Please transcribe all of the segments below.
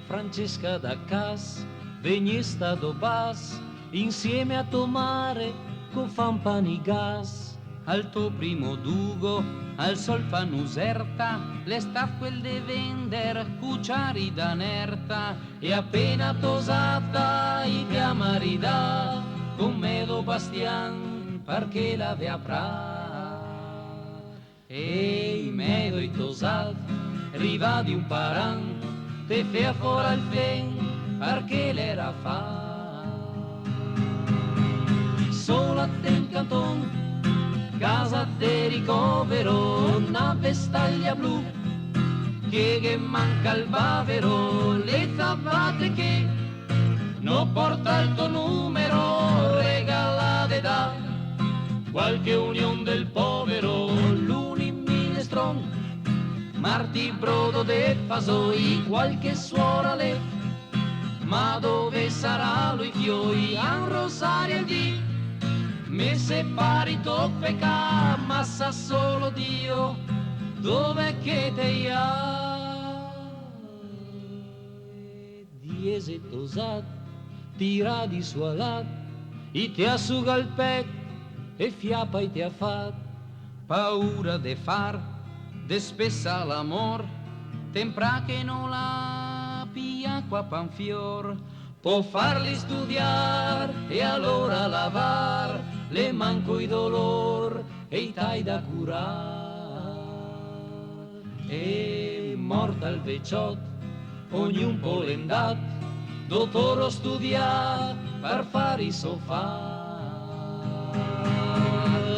Francesca da Cas, vegnesta do Bas, insieme a tomare con fampani gas. Al tuo primo dugo, al sol fan userta, le staff quel de vender, cucciari da nerta, e appena tosata i chiamarida, con medo bastian, perché la ve aprà. E medo i tosat, riva di un paran, te fea fora il fen, perché l'era fa. Solo a te in canton, casa de ricovero, una vestaglia blu, che manca il bavero, le tappate che non porta il tuo numero, regalate da qualche unione del povero, l'unim minestron, Marti brodo de fasoi, qualche suora le, ma dove sarà lui fioi, a un rosario di me separi toppeca, ma sa solo Dio dove che te ha. Diese tosat, tira di suolat, i te assuga il pec e fiapa i te ha fat. Paura de far, de spessa l'amor, tempra che non la pia qua panfior, può farli studiar e allora lavar, le manco i dolor e i tai da curar. E morta il vecchiot, ognuno polendat, dottoro studiat per fare i sofà.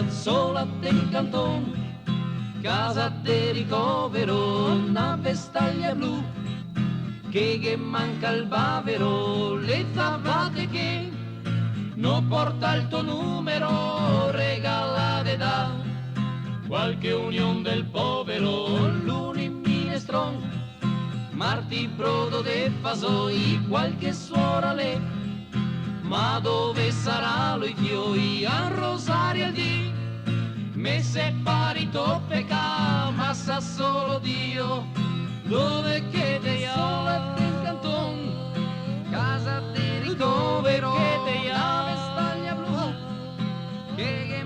Sola te in canton, casa de ricovero, una vestaglia blu, che manca il bavero, le tappate che non porta il tuo numero, regalate da qualche unione del povero, l'unim minestron, Marti brodo de fasoi, qualche suora le, ma dove sarà lui fioi, a rosario di me separi toppeca, ma sa solo Dio dove che te ha, in canton, casa di ricovero, che te ha, vestaglia blu, che